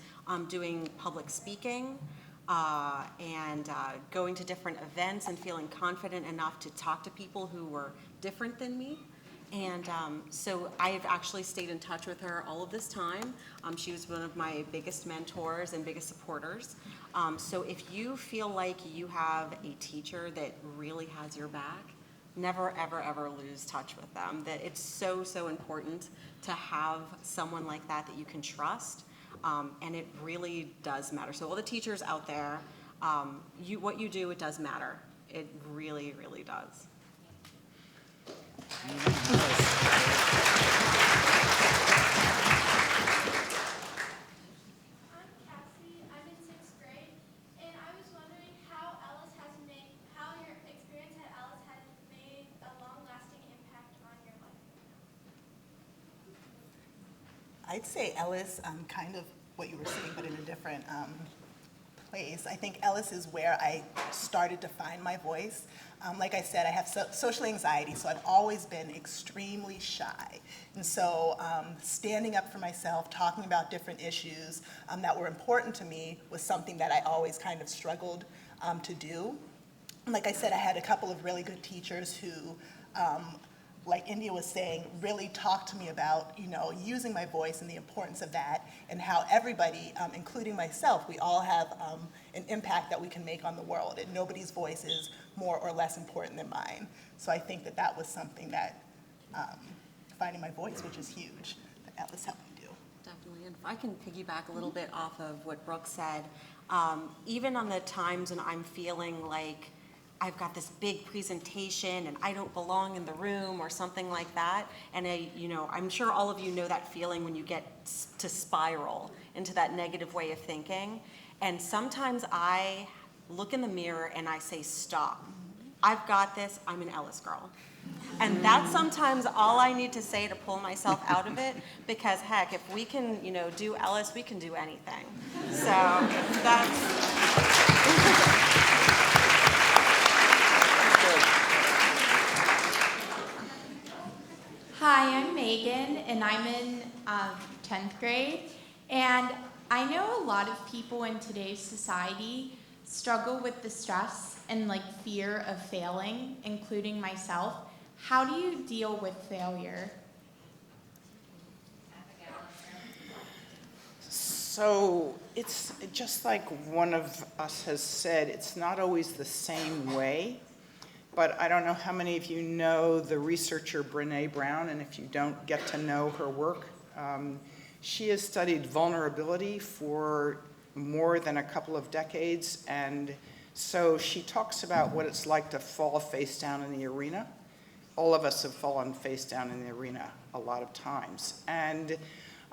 doing public speaking and going to different events and feeling confident enough to talk to people who were different than me. And so I've actually stayed in touch with her all of this time. She was one of my biggest mentors and biggest supporters. So if you feel like you have a teacher that really has your back, never, ever, ever lose touch with them. That it's so, so important to have someone like that that you can trust, and it really does matter. So all the teachers out there, what you do, it does matter. It really, really does. I'm Cassie. I'm in 6th grade, and I was wondering how your experience at Ellis has made a long-lasting impact on your life. I'd say Ellis, kind of what you were saying, but in a different place. I think Ellis is where I started to find my voice. Like I said, I have social anxiety, so I've always been extremely shy. And so standing up for myself, talking about different issues that were important to me was something that I always kind of struggled to do. Like I said, I had a couple of really good teachers who, like Indea was saying, really talked to me about, using my voice and the importance of that, and how everybody, including myself, we all have an impact that we can make on the world, and nobody's voice is more or less important than mine. So I think that that was something that, finding my voice, which is huge, that Ellis helped me do. Definitely, and if I can piggyback a little bit off of what Brooke said, even on the times when I'm feeling like I've got this big presentation and I don't belong in the room or something like that, and I'm sure all of you know that feeling when you get to spiral into that negative way of thinking, and sometimes I look in the mirror and I say, stop, I've got this, I'm an Ellis girl. And that's sometimes all I need to say to pull myself out of it, because heck, if we can, do Ellis, we can do anything. So that's... Hi, I'm Megan, and I'm in 10th grade. And I know a lot of people in today's society struggle with the stress and fear of failing, including myself. How do you deal with failure? So it's just like one of us has said, it's not always the same way. But I don't know how many of you know the researcher Brené Brown, and if you don't get to know her work, she has studied vulnerability for more than a couple of decades, and so she talks about what it's like to fall face down in the arena. All of us have fallen face down in the arena a lot of times, and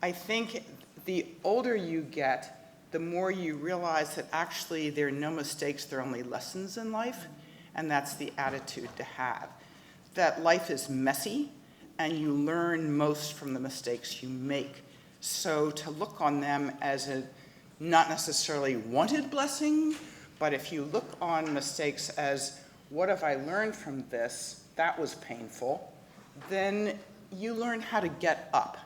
I think the older you get, the more you realize that actually there are no mistakes, there are only lessons in life. And that's the attitude to have. That life is messy, and you learn most from the mistakes you make. So to look on them as a not necessarily wanted blessing, but if you look on mistakes as, what have I learned from this? That was painful. Then you learn how to get up.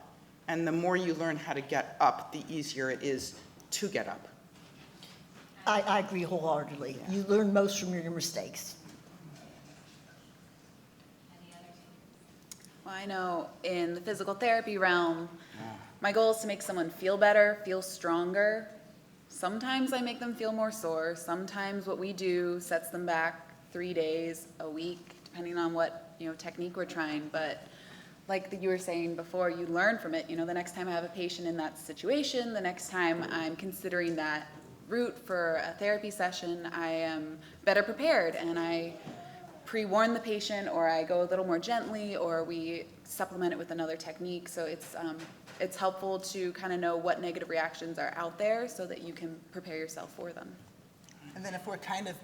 And the more you learn how to get up, the easier it is to get up. I agree wholeheartedly. Yeah. You learn most from your mistakes. Any others? Well, I know in the physical therapy realm, my goal is to make someone feel better, feel stronger. Sometimes I make them feel more sore. Sometimes what we do sets them back 3 days, a week, depending on what technique we're trying. But like you were saying before, you learn from it. The next time I have a patient in that situation, the next time I'm considering that route for a therapy session, I am better prepared, and I pre-warn the patient, or I go a little more gently, or we supplement it with another technique. So it's helpful to kind of know what negative reactions are out there so that you can prepare yourself for them. And then if we're kind of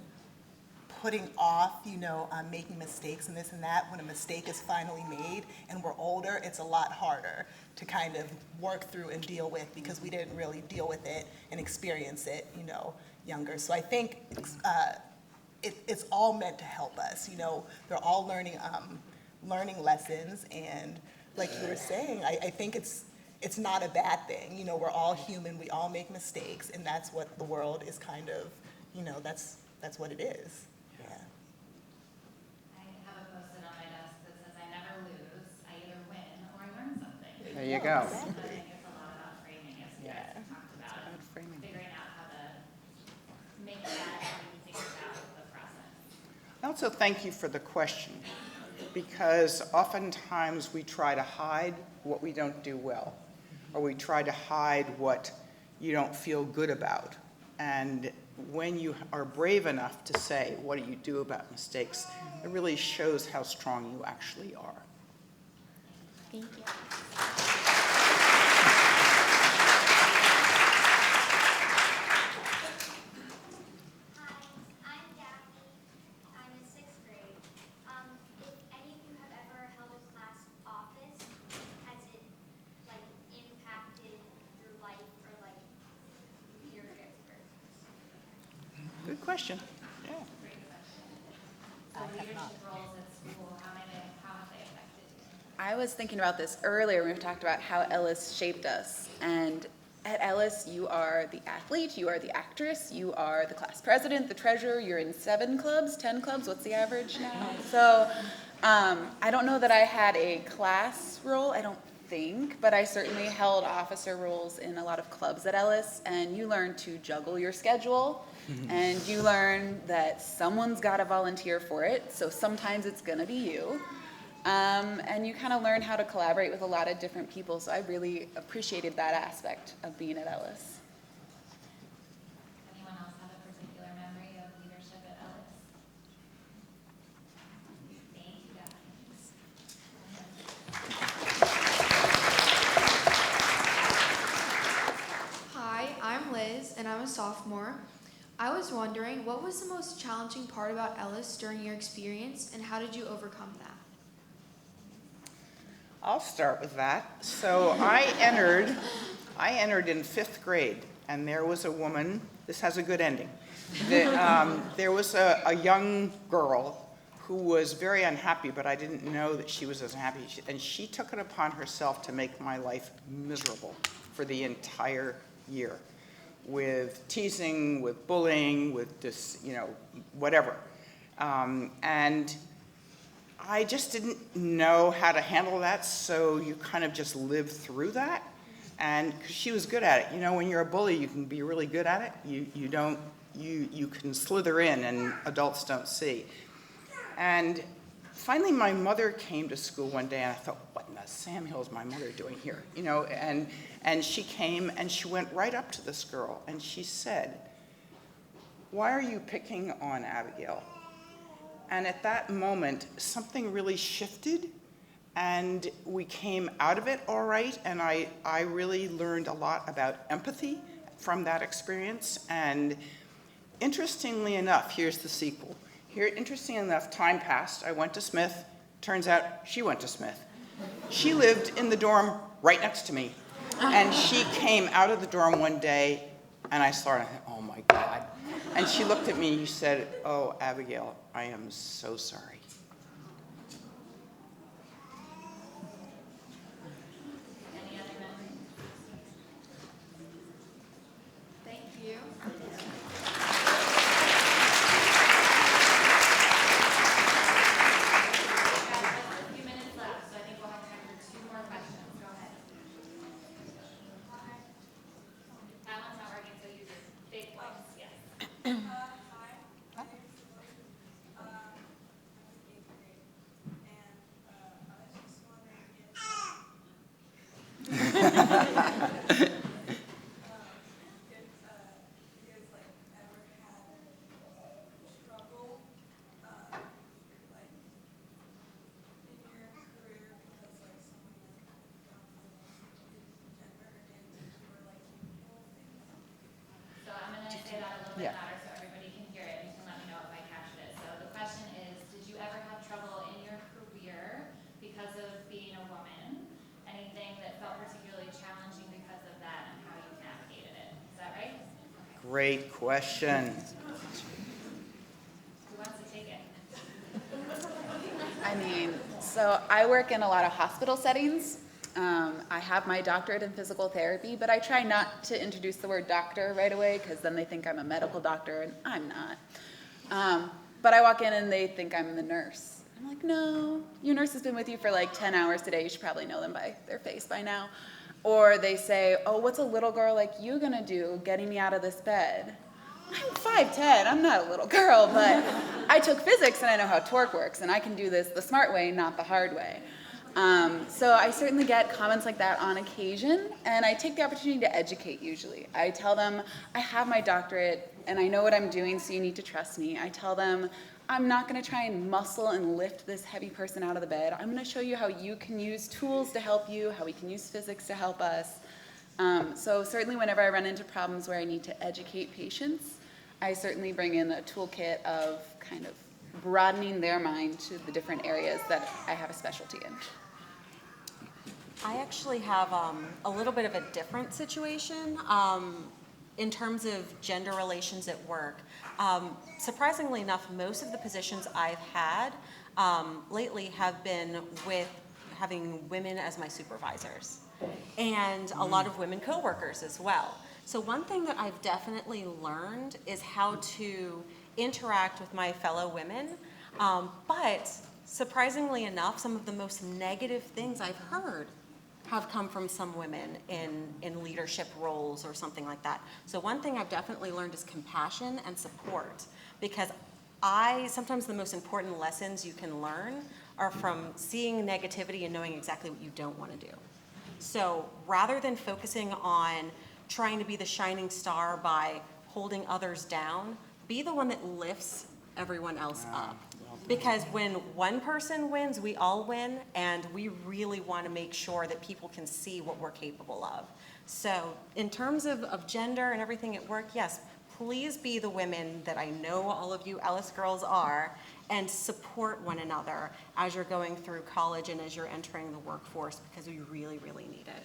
putting off, making mistakes and this and that, when a mistake is finally made and we're older, it's a lot harder to kind of work through and deal with because we didn't really deal with it and experience it, younger. So I think it's all meant to help us. They're all learning lessons, and like you were saying, I think it's not a bad thing. We're all human. We all make mistakes, and that's what the world is kind of. That's what it is. Yeah. I have a post-it on my desk that says, I never lose, I either win or I learn something. There you go. So I think it's a lot about framing, as you guys have talked about, and figuring out how to make that everything out of the process. I also thank you for the question, because oftentimes we try to hide what we don't do well, or we try to hide what you don't feel good about. And when you are brave enough to say, what do you do about mistakes, it really shows how strong you actually are. Thank you. Good question. Yeah. So leadership roles at school, how have they affected you? I was thinking about this earlier when we talked about how Ellis shaped us. And at Ellis, you are the athlete, you are the actress, you are the class president, the treasurer, you're in 7 clubs, 10 clubs, what's the average now? So I don't know that I had a class role, I don't think, but I certainly held officer roles in a lot of clubs at Ellis, and you learn to juggle your schedule, and you learn that someone's got to volunteer for it, so sometimes it's going to be you. And you kind of learn how to collaborate with a lot of different people, so I really appreciated that aspect of being at Ellis. Anyone else have a particular memory of leadership at Ellis? Thank you, guys. Hi, I'm Liz, and I'm a sophomore. I was wondering, what was the most challenging part about Ellis during your experience, and how did you overcome that? I'll start with that. So I entered in 5th grade, and there was a woman, this has a good ending. There was a young girl who was very unhappy, but I didn't know that she was as unhappy. And she took it upon herself to make my life miserable for the entire year, with teasing, with bullying, with just, whatever. And I just didn't know how to handle that, so you kind of just live through that. And 'cause she was good at it. When you're a bully, you can be really good at it. You can slither in and adults don't see. And finally my mother came to school one day, and I thought, what in the Sam Hill is my mother doing here? And she came and she went right up to this girl and she said, "Why are you picking on Abigail?" And at that moment, something really shifted, and we came out of it all right, and I really learned a lot about empathy from that experience. And interestingly enough, here's the sequel. Interestingly enough, time passed. I went to Smith. Turns out she went to Smith. She lived in the dorm right next to me. And she came out of the dorm one day, and I saw her, and I thought, oh my God. And she looked at me and she said, "Oh, Abigail, I am so sorry." Any other memories? Thank you. A few minutes left, so I think we'll have time for 2 more questions. Go ahead. That one's not working, so use your big voice. Yes. bit Yeah. louder so everybody can hear it. You can let me know if I captured it. So the question is, did you ever have trouble in your career because of being a woman? Anything that felt particularly challenging because of that and how you navigated it? Is that right? Okay. Great question. Who wants to take it? I mean, so I work in a lot of hospital settings. I have my doctorate in physical therapy, but I try not to introduce the word doctor right away because then they think I'm a medical doctor, and I'm not. But I walk in and they think I'm the nurse. I'm like, no, your nurse has been with you for like 10 hours today. You should probably know them by their face by now. Or they say, oh, what's a little girl like you gonna do getting me out of this bed? I'm 5'10", I'm not a little girl, but I took physics and I know how torque works, and I can do this the smart way, not the hard way. So I certainly get comments like that on occasion, and I take the opportunity to educate usually. I tell them I have my doctorate and I know what I'm doing, so you need to trust me. I tell them I'm not gonna try and muscle and lift this heavy person out of the bed. I'm gonna show you how you can use tools to help you, how we can use physics to help us. So certainly whenever I run into problems where I need to educate patients, I certainly bring in a toolkit of kind of broadening their mind to the different areas that I have a specialty in. I actually have a little bit of a different situation in terms of gender relations at work. Surprisingly enough, most of the positions I've had lately have been with having women as my supervisors, and a lot of women coworkers as well. So one thing that I've definitely learned is how to interact with my fellow women, but surprisingly enough, some of the most negative things I've heard have come from some women in leadership roles or something like that. So one thing I've definitely learned is compassion and support, because sometimes the most important lessons you can learn are from seeing negativity and knowing exactly what you don't want to do. So rather than focusing on trying to be the shining star by holding others down, be the one that lifts everyone else up. Because when one person wins, we all win, and we really want to make sure that people can see what we're capable of. So in terms of gender and everything at work, yes, please be the women that I know all of you Ellis girls are, and support one another as you're going through college and as you're entering the workforce, because we really, really need it.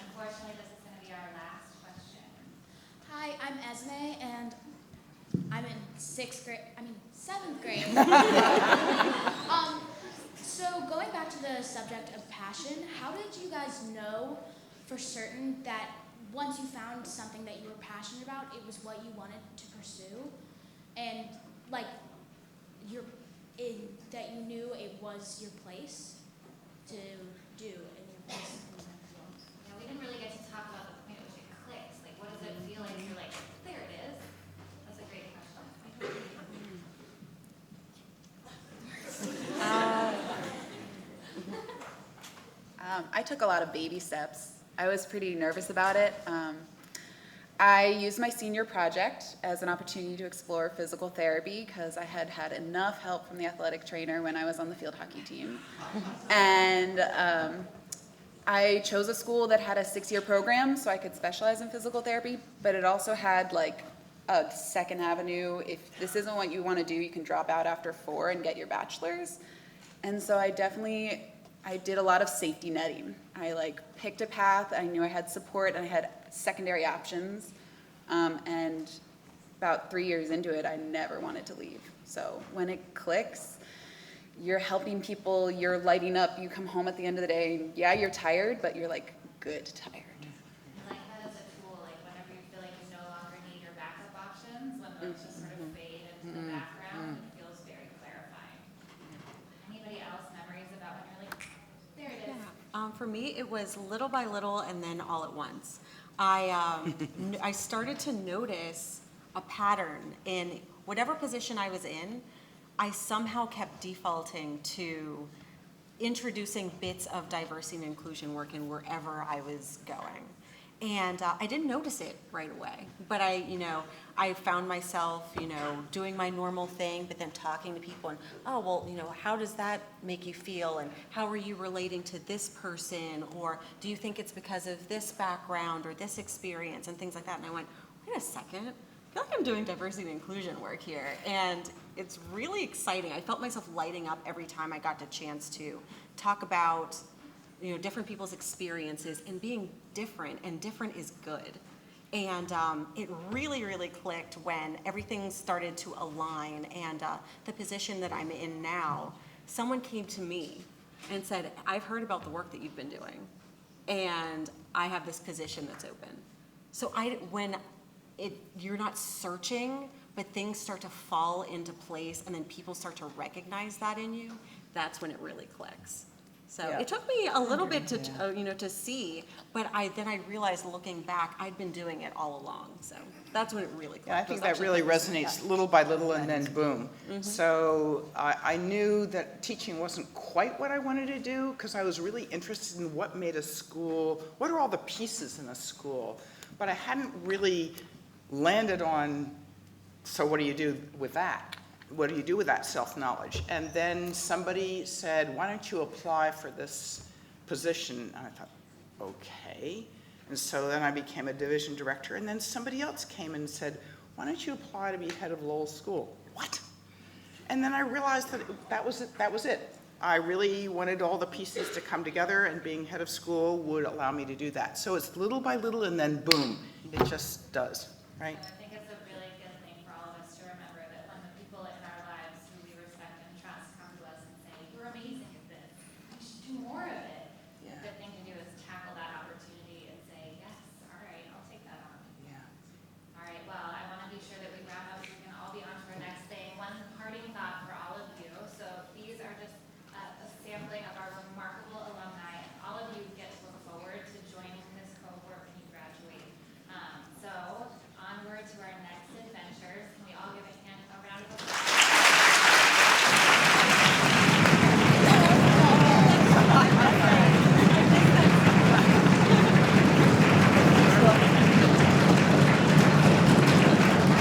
Unfortunately, this is going to be our last question. Hi, I'm Esme, and I'm in 7th grade. So going back to the subject of passion, how did you guys know for certain that once you found something that you were passionate about, it was what you wanted to pursue, and like that you knew it was your place to do in your place in that field? Yeah, we didn't really get to talk about the point at which it clicks. Like, what does it feel like? You're like, there it is. That's a great question. I took a lot of baby steps. I was pretty nervous about it. I used my senior project as an opportunity to explore physical therapy because I had had enough help from the athletic trainer when I was on the field hockey team. And I chose a school that had a 6-year program so I could specialize in physical therapy, but it also had like a second avenue. If this isn't what you want to do, you can drop out after 4 and get your bachelor's. And so I did a lot of safety netting. I picked a path, I knew I had support, and I had secondary options. And about 3 years into it, I never wanted to leave. So when it clicks, you're helping people, you're lighting up, you come home at the end of the day, and yeah, you're tired, but you're good tired. I like that as a tool, whenever you feel like you no longer need your backup options, when those just sort of fade into the background, it feels very clarifying. Anybody else memories about when you're like, there it is? For me, it was little by little and then all at once. I started to notice a pattern in whatever position I was in. I somehow kept defaulting to introducing bits of diversity and inclusion work in wherever I was going. And I didn't notice it right away, but I found myself, doing my normal thing, but then talking to people and, oh, well, how does that make you feel? And how are you relating to this person? Or do you think it's because of this background or this experience and things like that? And I went, wait a second, I feel like I'm doing diversity and inclusion work here. And it's really exciting. I felt myself lighting up every time I got the chance to talk about different people's experiences and being different, and different is good. And it really, really clicked when everything started to align, and the position that I'm in now, someone came to me and said, I've heard about the work that you've been doing, and I have this position that's open. So you're not searching, but things start to fall into place, and then people start to recognize that in you, that's when it really clicks. So Yeah. it took me a little bit to see, but then I realized looking back, I'd been doing it all along. So that's when it really clicked. Yeah, I think that really resonates little by little and then boom. So I knew that teaching wasn't quite what I wanted to do because I was really interested in what made a school, what are all the pieces in a school, but I hadn't really landed on, so what do you do with that? What do you do with that self-knowledge? And then somebody said, why don't you apply for this position? And I thought, okay. And so then I became a division director, and then somebody else came and said, why don't you apply to be head of Lowell School? What? And then I realized that that was it. I really wanted all the pieces to come together, and being head of school would allow me to do that. So it's little by little, and then boom, it just does, right?